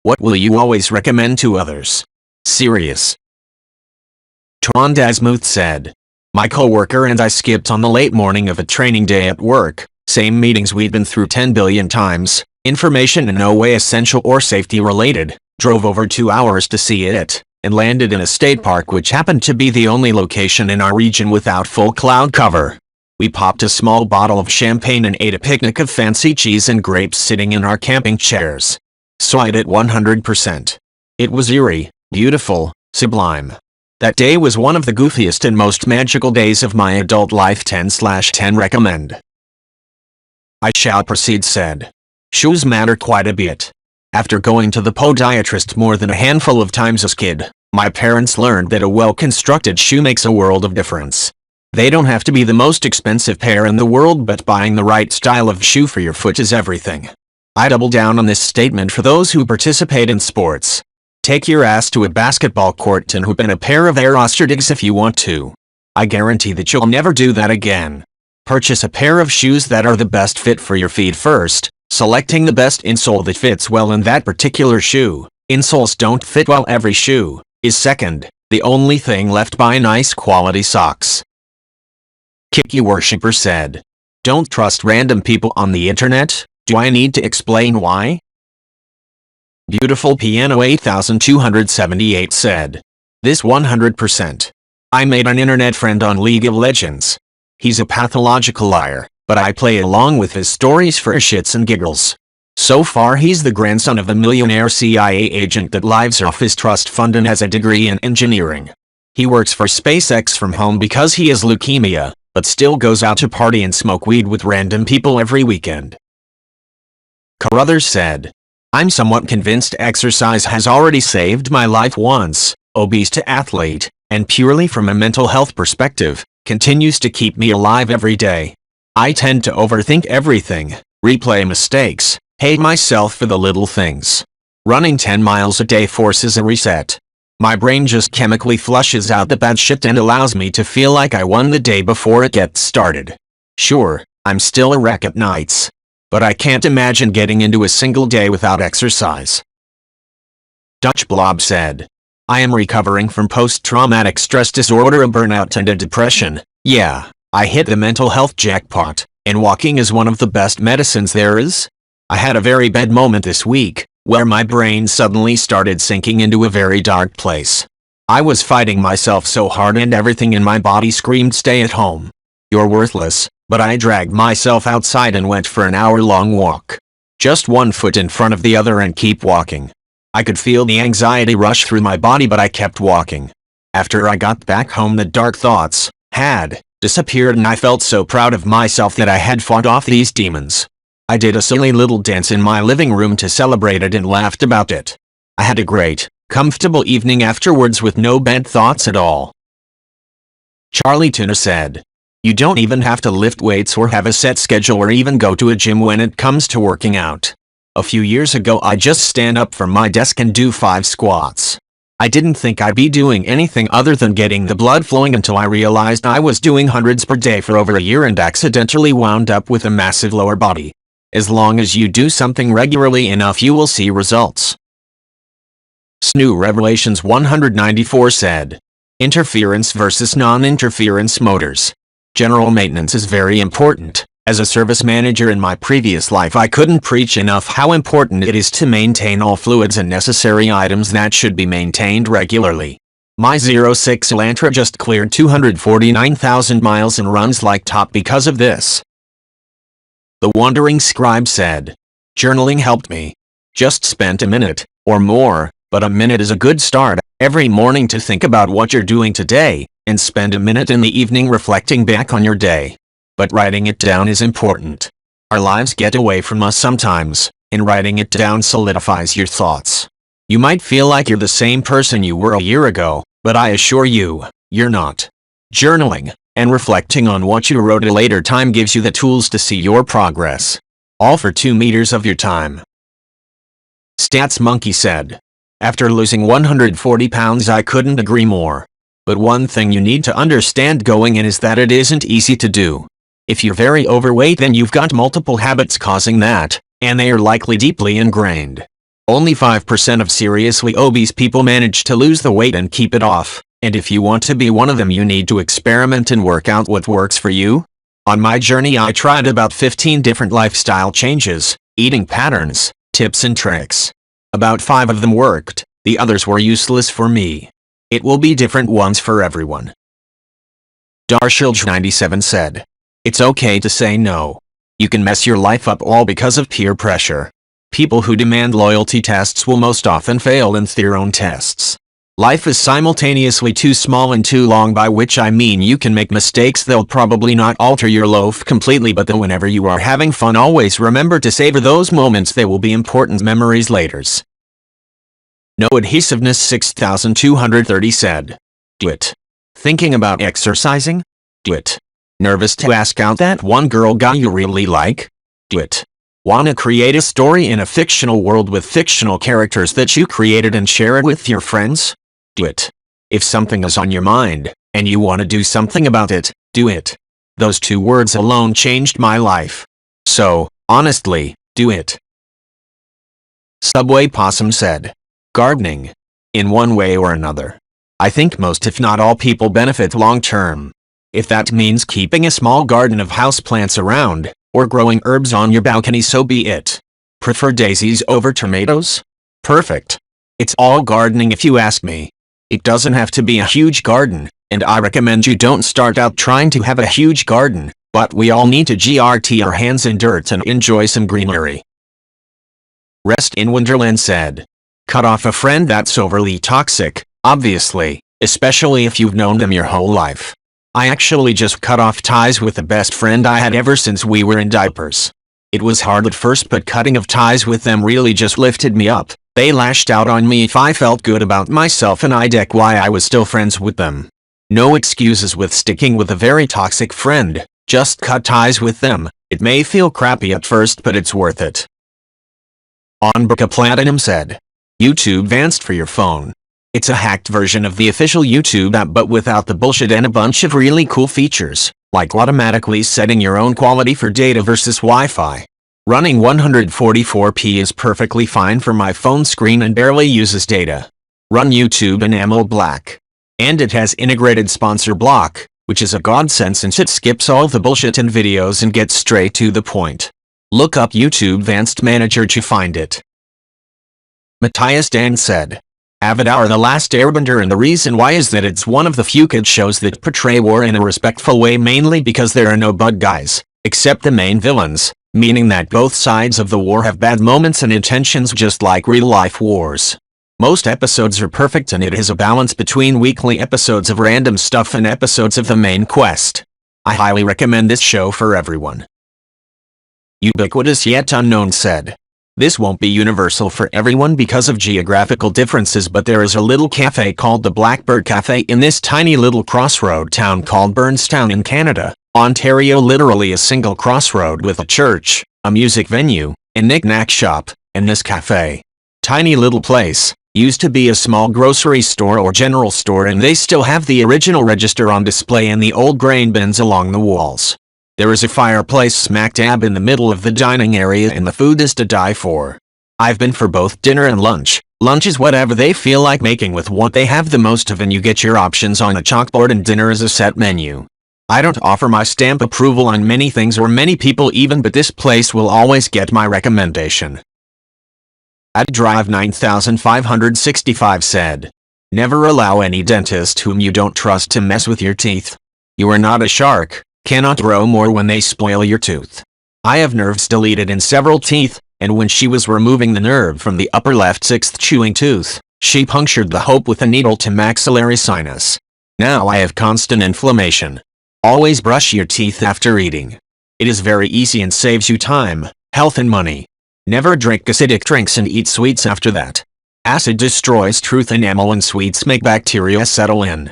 What will you always recommend to others? Serious. Twandasmuth said. My coworker and I skipped on the late morning of a training day at work, same meetings we'd been through 10 billion times, information in no way essential or safety related, drove over 2 hours to see it, and landed in a state park which happened to be the only location in our region without full cloud cover. We popped a small bottle of champagne and ate a picnic of fancy cheese and grapes sitting in our camping chairs. So I'd it 100%. It was eerie, beautiful, sublime. That day was one of the goofiest and most magical days of my adult life. 10/10 recommend. I shall proceed said. Shoes matter quite a bit. After going to the podiatrist more than a handful of times as kid, my parents learned that a well-constructed shoe makes a world of difference. They don't have to be the most expensive pair in the world, but buying the right style of shoe for your foot is everything. I double down on this statement for those who participate in sports. Take your ass to a basketball court and hoop in a pair of Air Osterdigs if you want to. I guarantee that you'll never do that again. Purchase a pair of shoes that are the best fit for your feet first, selecting the best insole that fits well in that particular shoe. Insoles don't fit well every shoe, is second. The only thing left, buy nice quality socks. Kiki Worshipper said. Don't trust random people on the internet. Do I need to explain why? Beautiful Piano 8278 said. This 100%. I made an internet friend on League of Legends. He's a pathological liar, but I play along with his stories for shits and giggles. So far he's the grandson of a millionaire CIA agent that lives off his trust fund and has a degree in engineering. He works for SpaceX from home because he has leukemia, but still goes out to party and smoke weed with random people every weekend. Carruthers said. I'm somewhat convinced exercise has already saved my life once, obese to athlete, and purely from a mental health perspective, continues to keep me alive every day. I tend to overthink everything, replay mistakes, hate myself for the little things. Running 10 miles a day forces a reset. My brain just chemically flushes out the bad shit and allows me to feel like I won the day before it gets started. Sure, I'm still a wreck at nights, but I can't imagine getting into a single day without exercise. Dutch Blob said. I am recovering from post-traumatic stress disorder, a burnout and a depression. Yeah, I hit the mental health jackpot, and walking is one of the best medicines there is. I had a very bad moment this week, where my brain suddenly started sinking into a very dark place. I was fighting myself so hard and everything in my body screamed stay at home. You're worthless, but I dragged myself outside and went for an hour-long walk. Just one foot in front of the other and keep walking. I could feel the anxiety rush through my body, but I kept walking. After I got back home, the dark thoughts had disappeared and I felt so proud of myself that I had fought off these demons. I did a silly little dance in my living room to celebrate it and laughed about it. I had a great, comfortable evening afterwards with no bad thoughts at all. Charlie Tuna said. You don't even have to lift weights or have a set schedule or even go to a gym when it comes to working out. A few years ago I just stand up from my desk and do 5 squats. I didn't think I'd be doing anything other than getting the blood flowing until I realized I was doing hundreds per day for over a year and accidentally wound up with a massive lower body. As long as you do something regularly enough you will see results. Snoo Revelations 194 said. Interference versus non-interference motors. General maintenance is very important. As a service manager in my previous life I couldn't preach enough how important it is to maintain all fluids and necessary items that should be maintained regularly. My 06 Elantra just cleared 249,000 miles and runs like top because of this. The Wandering Scribe said. Journaling helped me. Just spent a minute, or more, but a minute is a good start, every morning to think about what you're doing today, and spend a minute in the evening reflecting back on your day. But writing it down is important. Our lives get away from us sometimes, and writing it down solidifies your thoughts. You might feel like you're the same person you were a year ago, but I assure you, you're not. Journaling and reflecting on what you wrote at a later time gives you the tools to see your progress. All for 2 meters of your time. Stats Monkey said. After losing 140 pounds I couldn't agree more. But one thing you need to understand going in is that it isn't easy to do. If you're very overweight then you've got multiple habits causing that, and they are likely deeply ingrained. Only 5% of seriously obese people manage to lose the weight and keep it off, and if you want to be one of them you need to experiment and work out what works for you. On my journey I tried about 15 different lifestyle changes, eating patterns, tips and tricks. About 5 of them worked, the others were useless for me. It will be different ones for everyone. Darshilj97 said, "It's okay to say no. You can mess your life up all because of peer pressure. People who demand loyalty tests will most often fail in their own tests. Life is simultaneously too small and too long, by which I mean you can make mistakes. They'll probably not alter your life completely, but then whenever you are having fun always remember to savor those moments. They will be important memories later." No Adhesiveness 6230 said, "Do it. Thinking about exercising? Do it. Nervous to ask out that one girl guy you really like? Do it. Wanna create a story in a fictional world with fictional characters that you created and share it with your friends? Do it. If something is on your mind, and you want to do something about it, do it." Those 2 words alone changed my life. So, honestly, do it. Subway Possum said, "Gardening. In one way or another. I think most if not all people benefit long term. If that means keeping a small garden of houseplants around, or growing herbs on your balcony, so be it. Prefer daisies over tomatoes? Perfect. It's all gardening if you ask me. It doesn't have to be a huge garden, and I recommend you don't start out trying to have a huge garden, but we all need to get our hands in dirt and enjoy some greenery." Rest in Wonderland said, "Cut off a friend that's overly toxic, obviously, especially if you've known them your whole life. I actually just cut off ties with the best friend I had ever since we were in diapers. It was hard at first, but cutting of ties with them really just lifted me up. They lashed out on me if I felt good about myself, and I get why I was still friends with them. No excuses with sticking with a very toxic friend, just cut ties with them. It may feel crappy at first, but it's worth it." On Boca Platinum said, "YouTube Advanced for your phone. It's a hacked version of the official YouTube app but without the bullshit and a bunch of really cool features, like automatically setting your own quality for data versus Wi-Fi. Running 144p is perfectly fine for my phone screen and barely uses data. Run YouTube in AMOLED Black. And it has integrated sponsor block, which is a godsend since it skips all the bullshit in videos and gets straight to the point. Look up YouTube Advanced Manager to find it." Matthias Dan said, "Avatar: The Last Airbender, and the reason why is that it's one of the few kid shows that portray war in a respectful way, mainly because there are no bad guys, except the main villains, meaning that both sides of the war have bad moments and intentions just like real-life wars. Most episodes are perfect, and it is a balance between weekly episodes of random stuff and episodes of the main quest. I highly recommend this show for everyone." Ubiquitous Yet Unknown said, "This won't be universal for everyone because of geographical differences, but there is a little cafe called the Blackbird Cafe in this tiny little crossroad town called Burnstown in Canada, Ontario. Literally a single crossroad with a church, a music venue, a knick-knack shop, and this cafe. Tiny little place. Used to be a small grocery store or general store, and they still have the original register on display and the old grain bins along the walls. There is a fireplace smack dab in the middle of the dining area, and the food is to die for. I've been for both dinner and lunch. Lunch is whatever they feel like making with what they have the most of, and you get your options on a chalkboard, and dinner is a set menu. I don't offer my stamp approval on many things or many people even, but this place will always get my recommendation." At Drive 9565 said, "Never allow any dentist whom you don't trust to mess with your teeth. You are not a shark, cannot grow more when they spoil your tooth. I have nerves deleted in several teeth, and when she was removing the nerve from the upper left 6th chewing tooth, she punctured the hope with a needle to maxillary sinus. Now I have constant inflammation. Always brush your teeth after eating. It is very easy and saves you time, health and money. Never drink acidic drinks and eat sweets after that. Acid destroys tooth enamel and sweets make bacteria settle in."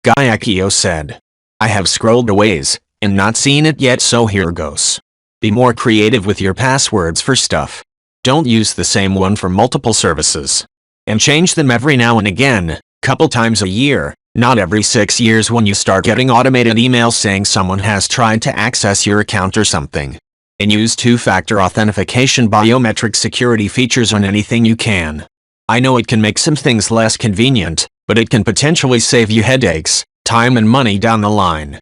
Gaiakio said, "I have scrolled a ways, and not seen it yet, so here goes. Be more creative with your passwords for stuff. Don't use the same one for multiple services. And change them every now and again, couple times a year, not every 6 years when you start getting automated emails saying someone has tried to access your account or something. and use two-factor authentication biometric security features on anything you can. I know it can make some things less convenient, but it can potentially save you headaches, time and money down the line.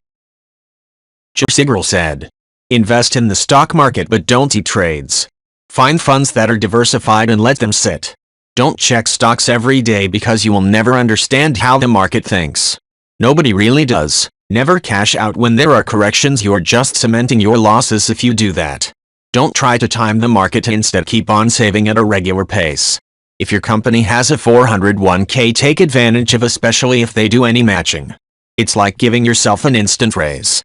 Joe Sigrel said, invest in the stock market but don't do trades. Find funds that are diversified and let them sit. Don't check stocks every day because you will never understand how the market thinks. Nobody really does. Never cash out when there are corrections. You're just cementing your losses if you do that. Don't try to time the market, instead keep on saving at a regular pace. If your company has a 401k, take advantage of, especially if they do any matching. It's like giving yourself an instant raise.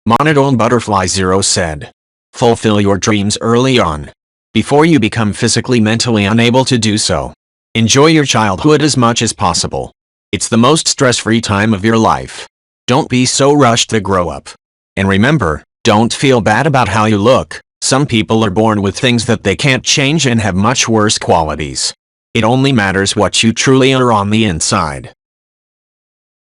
Monotone Butterfly Zero said, fulfill your dreams early on, before you become physically mentally unable to do so. Enjoy your childhood as much as possible. It's the most stress-free time of your life. Don't be so rushed to grow up. And remember, don't feel bad about how you look. Some people are born with things that they can't change and have much worse qualities. It only matters what you truly are on the inside.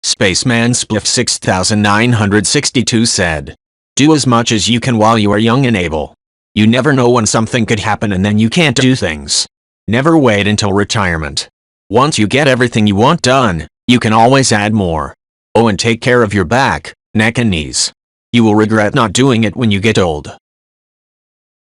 Spaceman Spliff 6962 said, do as much as you can while you are young and able. You never know when something could happen and then you can't do things. Never wait until retirement. Once you get everything you want done, you can always add more. Oh, and take care of your back, neck and knees. You will regret not doing it when you get old.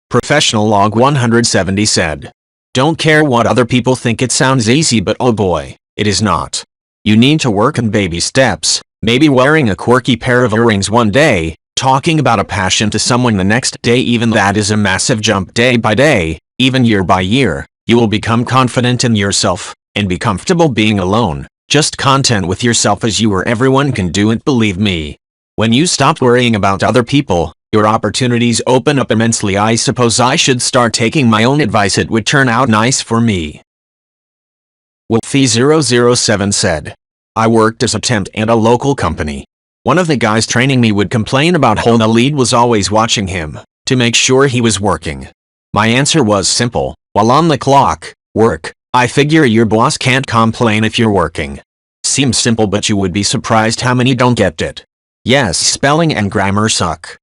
Professional Log 170 said, don't care what other people think. It sounds easy, but oh boy, it is not. You need to work in baby steps, maybe wearing a quirky pair of earrings one day, talking about a passion to someone the next day. Even that is a massive jump. Day by day, even year by year, you will become confident in yourself, and be comfortable being alone, just content with yourself as you are. Everyone can do it, believe me. When you stop worrying about other people, your opportunities open up immensely. I suppose I should start taking my own advice. It would turn out nice for me. Wolfie007 said, I worked as a temp at a local company. One of the guys training me would complain about how the lead was always watching him, to make sure he was working. My answer was simple, while on the clock, work. I figure your boss can't complain if you're working. Seems simple, but you would be surprised how many don't get it. Yes, spelling and grammar suck.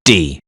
D.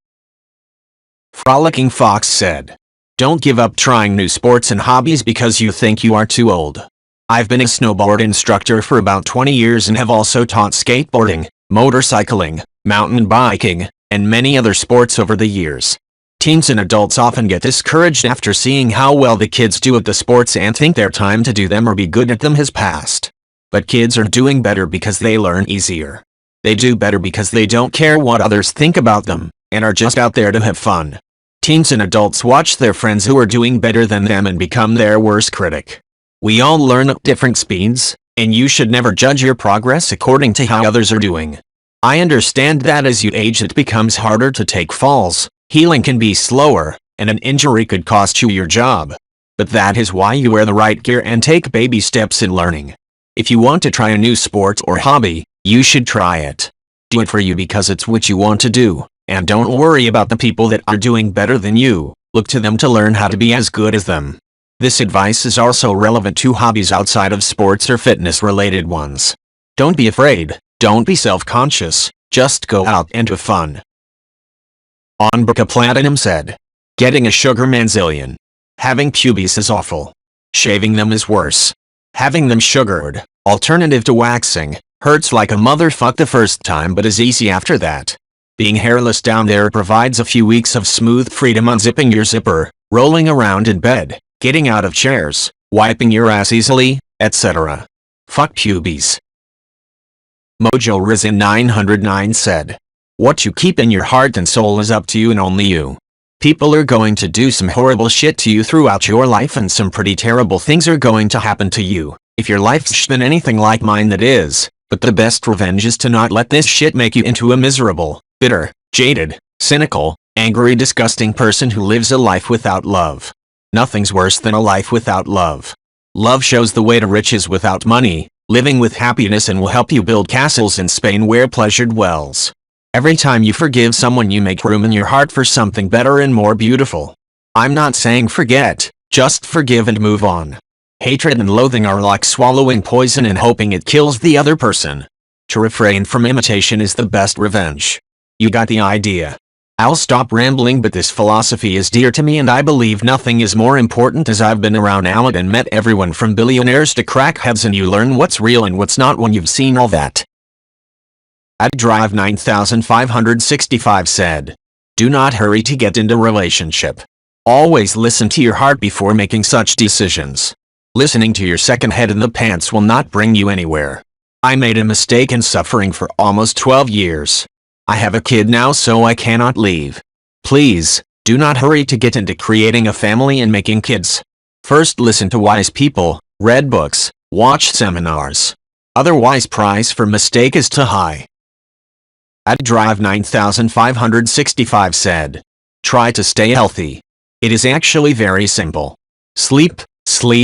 Frolicking Fox said, don't give up trying new sports and hobbies because you think you are too old. I've been a snowboard instructor for about 20 years and have also taught skateboarding, motorcycling, mountain biking, and many other sports over the years. Teens and adults often get discouraged after seeing how well the kids do at the sports and think their time to do them or be good at them has passed. But kids are doing better because they learn easier. They do better because they don't care what others think about them, and are just out there to have fun. Teens and adults watch their friends who are doing better than them and become their worst critic. We all learn at different speeds, and you should never judge your progress according to how others are doing. I understand that as you age it becomes harder to take falls, healing can be slower, and an injury could cost you your job. But that is why you wear the right gear and take baby steps in learning. If you want to try a new sport or hobby, you should try it. Do it for you because it's what you want to do, and don't worry about the people that are doing better than you. Look to them to learn how to be as good as them. This advice is also relevant to hobbies outside of sports or fitness-related ones. Don't be afraid, don't be self-conscious, just go out and have fun. On Boca Platinum said, getting a sugar manzillion. Having pubes is awful. Shaving them is worse. Having them sugared, alternative to waxing, hurts like a motherfuck the first time but is easy after that. Being hairless down there provides a few weeks of smooth freedom. Unzipping your zipper, rolling around in bed, getting out of chairs, wiping your ass easily, etc. Fuck pubes. Mojo Rizin 909 said, what you keep in your heart and soul is up to you and only you. People are going to do some horrible shit to you throughout your life, and some pretty terrible things are going to happen to you. If your life's been anything like mine, that is. But the best revenge is to not let this shit make you into a miserable, bitter, jaded, cynical, angry, disgusting person who lives a life without love. Nothing's worse than a life without love. Love shows the way to riches without money, living with happiness, and will help you build castles in Spain where pleasure dwells. Every time you forgive someone, you make room in your heart for something better and more beautiful. I'm not saying forget, just forgive and move on. Hatred and loathing are like swallowing poison and hoping it kills the other person. To refrain from imitation is the best revenge. You got the idea. I'll stop rambling, but this philosophy is dear to me and I believe nothing is more important, as I've been around Alec and met everyone from billionaires to crackheads, and you learn what's real and what's not when you've seen all that. Drive 9565 said, "Do not hurry to get into relationship. Always listen to your heart before making such decisions. Listening to your second head in the pants will not bring you anywhere. I made a mistake in suffering for almost 12 years. I have a kid now, so I cannot leave. Please, do not hurry to get into creating a family and making kids. First listen to wise people, read books, watch seminars. Otherwise price for mistake is too high." Drive 9565 said, "Try to stay healthy. It is actually very simple. Sleep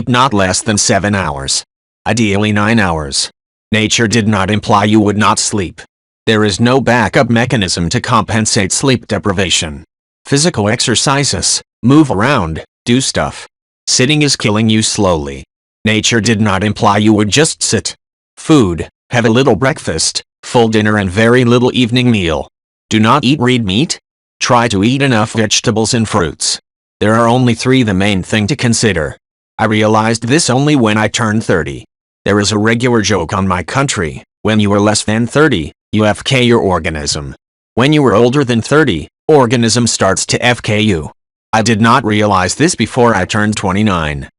not less than 7 hours. Ideally 9 hours. Nature did not imply you would not sleep. There is no backup mechanism to compensate sleep deprivation. Physical exercises, move around, do stuff. Sitting is killing you slowly. Nature did not imply you would just sit. Food, have a little breakfast, full dinner and very little evening meal. Do not eat red meat. Try to eat enough vegetables and fruits. There are only 3 the main thing to consider. I realized this only when I turned 30. There is a regular joke on my country, when you are less than 30, you FK your organism. When you are older than 30, organism starts to FK you. I did not realize this before I turned 29.